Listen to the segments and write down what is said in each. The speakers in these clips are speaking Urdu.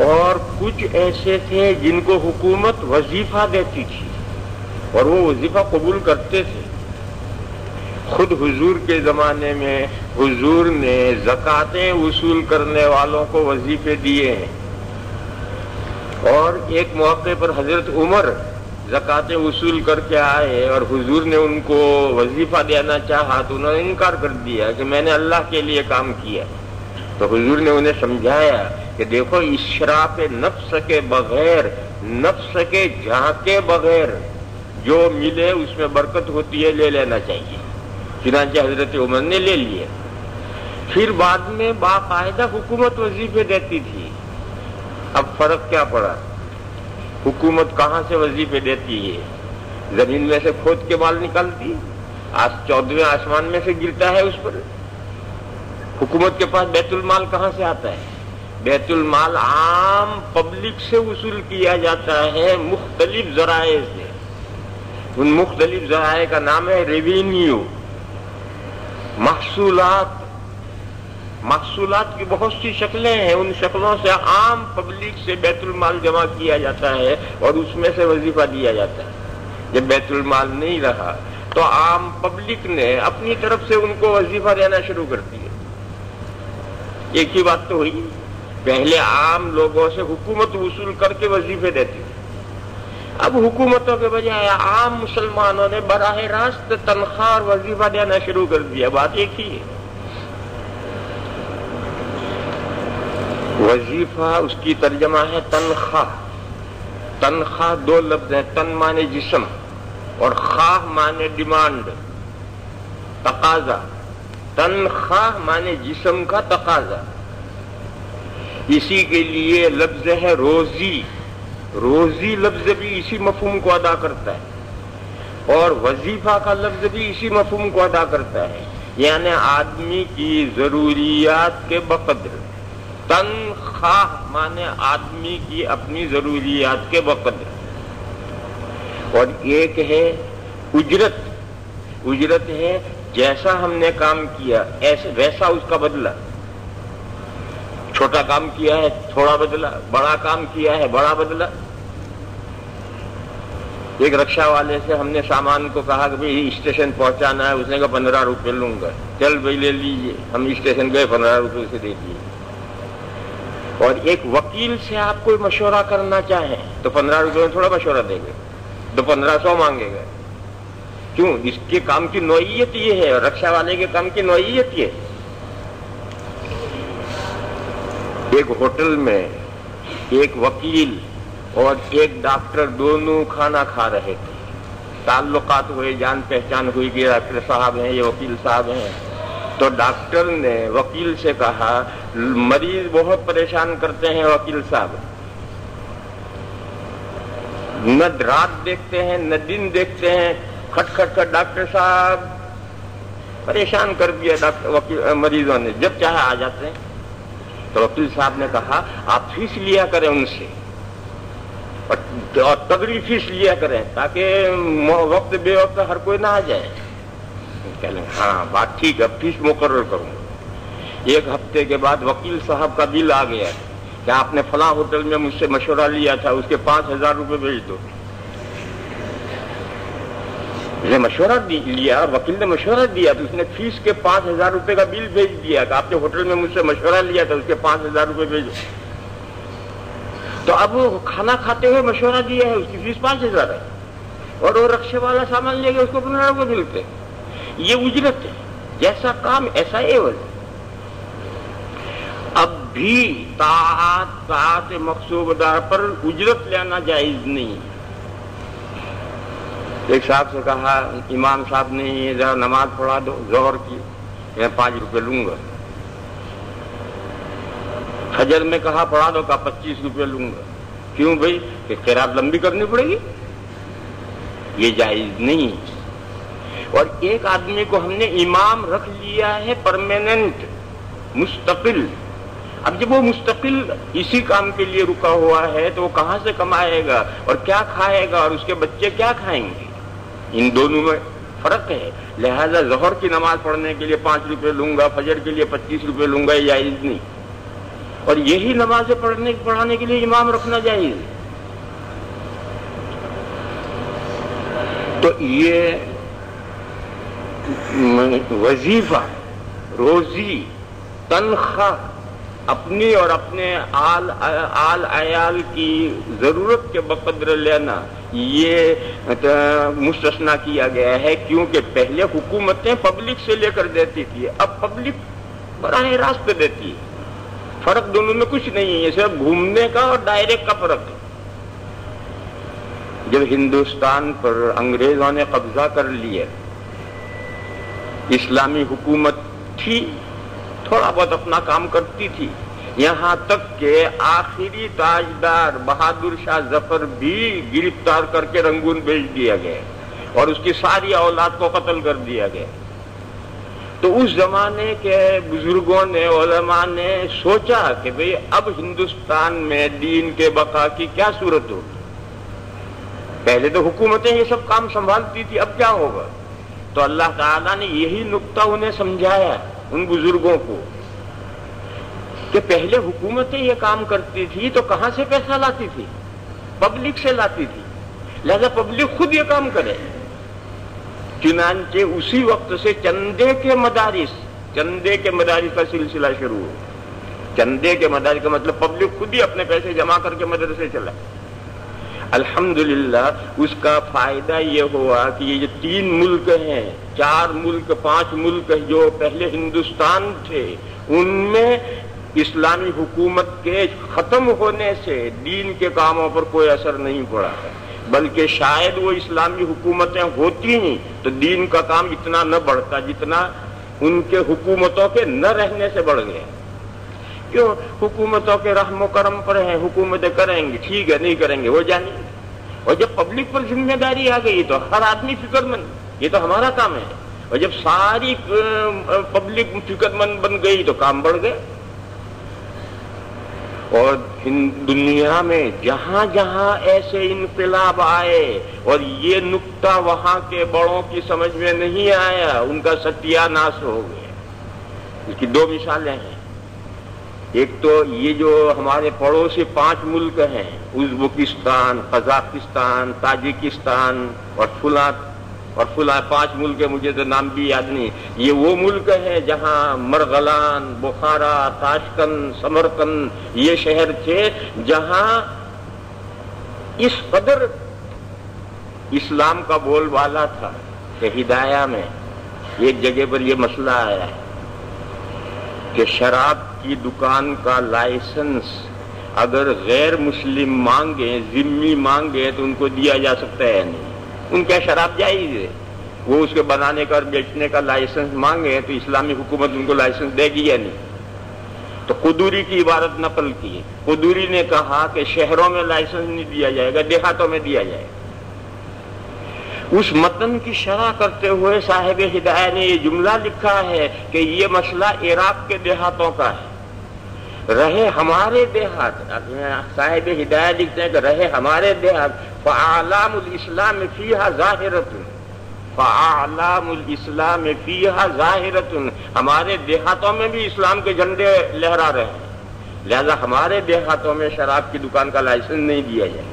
اور کچھ ایسے تھے جن کو حکومت وظیفہ دیتی تھی اور وہ وظیفہ قبول کرتے تھے. خود حضور کے زمانے میں حضور نے زکاتیں وصول کرنے والوں کو وظیفے دیے ہیں، اور ایک موقع پر حضرت عمر زکاتیں وصول کر کے آئے اور حضور نے ان کو وظیفہ دینا چاہا تو انہوں نے انکار کر دیا کہ میں نے اللہ کے لیے کام کیا. تو حضور نے انہیں سمجھایا کہ دیکھو اشراف نفس کے بغیر، نفس کے جھانکے بغیر جو ملے اس میں برکت ہوتی ہے، لے لینا چاہیے. چنانچہ حضرت عمر نے لے لیا. پھر بعد میں باقاعدہ حکومت وظیفے دیتی تھی. اب فرق کیا پڑا؟ حکومت کہاں سے وظیفے دیتی ہے؟ زمین میں سے کھود کے مال نکالتی، 14ویں آسمان میں سے گرتا ہے اس پر. حکومت کے پاس بیت المال کہاں سے آتا ہے؟ بیت المال عام پبلک سے وصول کیا جاتا ہے مختلف ذرائع سے. ان مختلف ذرائع کا نام ہے ریوینیو. محصولات کی بہت سی شکلیں ہیں، ان شکلوں سے عام پبلک سے بیت المال جمع کیا جاتا ہے اور اس میں سے وظیفہ دیا جاتا ہے. جب بیت المال نہیں رہا تو عام پبلک نے اپنی طرف سے ان کو وظیفہ دینا شروع کر دیا. ایک ہی بات تو ہوئی، پہلے عام لوگوں سے حکومت وصول کر کے وظیفے دیتی تھی. اب حکومتوں کے بجائے عام مسلمانوں نے براہ راست تنخواہ اور وظیفہ دینا شروع کر دیا. بات ایک ہی ہے. وظیفہ اس کی ترجمہ ہے تنخواہ. تنخواہ دو لفظ ہیں، تن مانے جسم اور خواہ مانے ڈیمانڈ، تقاضا. تنخواہ مانے جسم کا تقاضا. اسی کے لیے لفظ ہے روزی. روزی لفظ بھی اسی مفہوم کو ادا کرتا ہے اور وظیفہ کا لفظ بھی اسی مفہوم کو ادا کرتا ہے، یعنی آدمی کی ضروریات کے بقدر. تنخواہ مانے آدمی کی اپنی ضروریات کے بقدر. اور ایک ہے اجرت. اجرت ہے جیسا ہم نے کام کیا ایسے ویسا اس کا بدلہ. چھوٹا کام کیا ہے تھوڑا بدلہ، بڑا کام کیا ہے بڑا بدلہ. ایک رکشہ والے سے ہم نے سامان کو کہا کہ بھئی اسٹیشن پہنچانا ہے، اس نے کہا 15 روپے لوں گا. چل بھائی لے لیجئے. ہم اسٹیشن گئے، 15 روپے اسے دے دیے. اور ایک وکیل سے آپ کوئی مشورہ کرنا چاہیں تو 15 روپے میں تھوڑا مشورہ دے گا، تو 1500 مانگے گا. کیوں؟ اس کے کام کی نوعیت یہ ہے، رکشہ والے کے کام کی نوعیت یہ ہے. ایک ہوٹل میں ایک وکیل اور ایک ڈاکٹر دونوں کھانا کھا رہے تھے. تعلقات ہوئے، جان پہچان ہوئی کہ ڈاکٹر صاحب ہیں، یہ وکیل صاحب ہیں. تو ڈاکٹر نے وکیل سے کہا مریض بہت پریشان کرتے ہیں وکیل صاحب، نہ رات دیکھتے ہیں نہ دن دیکھتے ہیں، کھٹ کھٹ کر ڈاکٹر صاحب پریشان کر دیا مریضوں نے، جب چاہے آ جاتے ہیں. تو وکیل صاحب نے کہا آپ فیس لیا کریں ان سے، اور تگڑی فیس لیا کریں تاکہ وقت بے وقت ہر کوئی نہ آ جائے. کہہ لیں ہاں بات ٹھیک ہے، فیس مقرر کروں. ایک ہفتے کے بعد وکیل صاحب کا بل آ گیا کہ آپ نے فلاں ہوٹل میں مجھ سے مشورہ لیا تھا، اس کے 5000 روپے بھیج دو. اس نے مشورہ لیا، وکیل نے مشورہ دیا تو اس نے فیس کے 5000 روپے کا بل بھیج دیا کہ آپ نے ہوٹل میں مجھ سے مشورہ لیا تھا، اس کے 5000 روپے بھیجو. تو اب وہ کھانا کھاتے ہوئے مشورہ دیا ہے، اس کی فیس 5000 ہے، اور وہ رکشے والا سامان لے گیا، اس کو 15 روپے ملتے. یہ اجرت ہے، جیسا کام ایسا عوض. اب بھی طاعت مقصود دار پر اجرت لینا جائز نہیں. ایک صاحب سے کہا امام صاحب نے یہ ذرا نماز پڑھا دو ظہر کی، میں 5 روپے لوں گا. فجر میں کہا پڑھا دو، کہا 25 روپے لوں گا. کیوں بھائی؟ کہ قرات لمبی کرنی پڑے گی. یہ جائز نہیں. اور ایک آدمی کو ہم نے امام رکھ لیا ہے پرماننٹ، مستقل. اب جب وہ مستقل اسی کام کے لیے رکا ہوا ہے تو وہ کہاں سے کمائے گا اور کیا کھائے گا اور اس کے بچے کیا کھائیں گے؟ ان دونوں میں فرق ہے. لہذا ظہر کی نماز پڑھنے کے لیے 5 روپے لوں گا، فجر کے لیے 25 روپے لوں گا، یہ جائز نہیں. اور یہی نمازیں پڑھانے کے لیے امام رکھنا جائز ہے۔ تو یہ وظیفہ، روزی، تنخواہ اپنی اور اپنے آل عیال کی ضرورت کے بقدر لینا، یہ مستثنا کیا گیا ہے، کیونکہ پہلے حکومتیں پبلک سے لے کر دیتی تھی، اب پبلک براہ راست دیتی ہے۔ فرق دونوں میں کچھ نہیں ہے، یہ صرف گھومنے کا اور ڈائریکٹ کا فرق ہے۔ جب ہندوستان پر انگریزوں نے قبضہ کر لیا، اسلامی حکومت تھی، تھوڑا بہت اپنا کام کرتی تھی، یہاں تک کہ آخری تاجدار بہادر شاہ ظفر بھی گرفتار کر کے رنگون بھیج دیا گیا اور اس کی ساری اولاد کو قتل کر دیا گیا۔ تو اس زمانے کے بزرگوں نے، علماء نے سوچا کہ بھئی اب ہندوستان میں دین کے بقا کی کیا صورت ہوگی؟ پہلے تو حکومتیں یہ سب کام سنبھالتی تھی، اب کیا ہوگا؟ تو اللہ تعالیٰ نے یہی نقطہ انہیں سمجھایا، ان بزرگوں کو، کہ پہلے حکومتیں یہ کام کرتی تھی تو کہاں سے پیسہ لاتی تھی؟ پبلک سے لاتی تھی، لہذا پبلک خود یہ کام کرے۔ چنانچہ اسی وقت سے چندے کے مدارس کا سلسلہ شروع ہو۔ چندے کے مدارس کا مطلب پبلک خود ہی اپنے پیسے جمع کر کے مدرسے چلائے۔ الحمدللہ اس کا فائدہ یہ ہوا کہ یہ جو 3 ملک ہیں، 4 ملک، 5 ملک جو پہلے ہندوستان تھے، ان میں اسلامی حکومت کے ختم ہونے سے دین کے کاموں پر کوئی اثر نہیں پڑا، بلکہ شاید وہ اسلامی حکومتیں ہوتی ہیں تو دین کا کام اتنا نہ بڑھتا جتنا ان کے حکومتوں کے نہ رہنے سے بڑھ گیا۔ کیوں؟ حکومتوں کے رحم و کرم پر ہیں، حکومتیں کریں گے، ٹھیک ہے، نہیں کریں گے وہ جانیں گے۔ اور جب پبلک پر ذمہ داری آ گئی تو ہر آدمی فکر مند، یہ تو ہمارا کام ہے۔ اور جب ساری پبلک فکر مند بن گئی تو کام بڑھ گئے۔ اور دنیا میں جہاں جہاں ایسے انقلاب آئے اور یہ نقطہ وہاں کے بڑوں کی سمجھ میں نہیں آیا، ان کا ستیہ ناش ہو گیا۔ اس کی 2 مثالیں ہیں۔ ایک تو یہ جو ہمارے پڑوسی 5 ملک ہیں، ازبکستان، قزاقستان، تاجکستان اور فلاں 5 ملک، مجھے تو نام بھی یاد نہیں، یہ وہ ملک ہیں جہاں مرغلان، بخارا، تاشکند، سمرقند یہ شہر تھے جہاں اس قدر اسلام کا بول بالا تھا کہ ہدایہ میں ایک جگہ پر یہ مسئلہ آیا ہے کہ شراب کی دکان کا لائسنس اگر غیر مسلم مانگے، ذمی مانگے تو ان کو دیا جا سکتا ہے نہیں۔ ان کا شراب جائز ہے، وہ اس کے بنانے کا اور بیچنے کا لائسنس مانگے تو اسلامی حکومت ان کو لائسنس دے گی یا نہیں؟ تو قدوری کی عبارت نقل کی۔ قدوری نے کہا کہ شہروں میں لائسنس نہیں دیا جائے گا، دیہاتوں میں دیا جائے گا۔ اس متن کی شرح کرتے ہوئے صاحب ہدایہ نے یہ جملہ لکھا ہے کہ یہ مسئلہ عراق کے دیہاتوں کا ہے، رہے ہمارے دیہات، صاحب ہدایہ لکھتے ہیں کہ رہے ہمارے دیہات، فَأَعْلَامُ الْإِسْلَامِ فِيهَا ظَاهِرَةٌ، فَأَعْلَامُ الْإِسْلَامِ فِيهَا ظَاهِرَةٌ، ہمارے دیہاتوں میں بھی اسلام کے جھنڈے لہرا رہے ہیں، لہذا ہمارے دیہاتوں میں شراب کی دکان کا لائسنس نہیں دیا جائے۔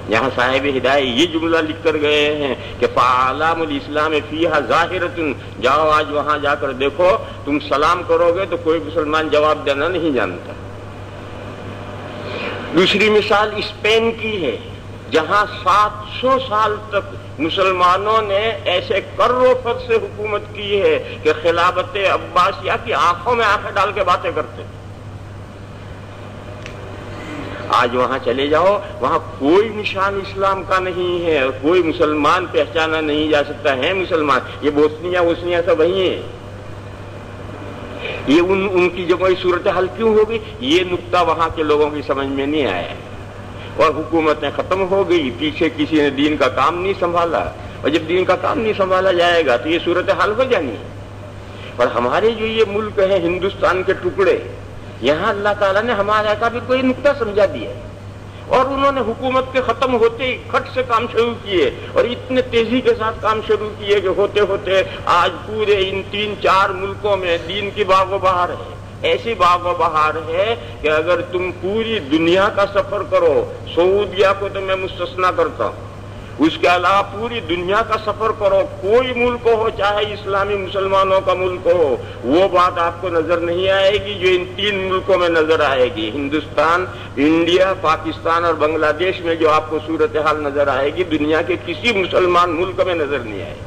یہاں صاحب ہدایہ یہ جملہ لکھ کر گئے ہیں کہ فَأَعْلَامُ الْإِسْلَامِ فِيهَا ظَاهِرَةٌ، جاؤ آج وہاں جا کر دیکھو، تم سلام کرو گے تو کوئی مسلمان جواب دینا نہیں جانتا۔ دوسری مثال اسپین کی ہے، جہاں 700 سال تک مسلمانوں نے ایسے کر و فر سے حکومت کی ہے کہ خلافت عباسیہ کی آنکھوں میں آنکھیں ڈال کے باتیں کرتے۔ آج وہاں چلے جاؤ، وہاں کوئی نشان اسلام کا نہیں ہے، کوئی مسلمان پہچانا نہیں جا سکتا ہے مسلمان، یہ بوسنیا سب وہی ہیں۔ یہ ان کی جو کوئی صورتحال کیوں ہوگی، یہ نقطہ وہاں کے لوگوں کی سمجھ میں نہیں آیا، اور حکومتیں ختم ہو گئی، پیچھے کسی نے دین کا کام نہیں سنبھالا، اور جب دین کا کام نہیں سنبھالا جائے گا تو یہ صورتحال ہو جانی ہے۔ اور ہمارے جو یہ ملک ہیں ہندوستان کے ٹکڑے، یہاں اللہ تعالیٰ نے ہمارے کا بھی کوئی نقطہ سمجھا دیا ہے، اور انہوں نے حکومت کے ختم ہوتے ہی کھٹ سے کام شروع کیے، اور اتنے تیزی کے ساتھ کام شروع کیے کہ ہوتے ہوتے آج پورے ان 3-4 ملکوں میں دین کی باغ و بہار ہے، ایسی باغ و بہار ہے کہ اگر تم پوری دنیا کا سفر کرو، سعودیہ کو تو میں مستثنا کرتا ہوں، اس کے علاوہ پوری دنیا کا سفر کرو، کوئی ملک ہو چاہے اسلامی مسلمانوں کا ملک ہو، وہ بات آپ کو نظر نہیں آئے گی جو ان 3 ملکوں میں نظر آئے گی، ہندوستان، انڈیا، پاکستان اور بنگلہ دیش میں جو آپ کو صورتحال نظر آئے گی، دنیا کے کسی مسلمان ملک میں نظر نہیں آئے گی۔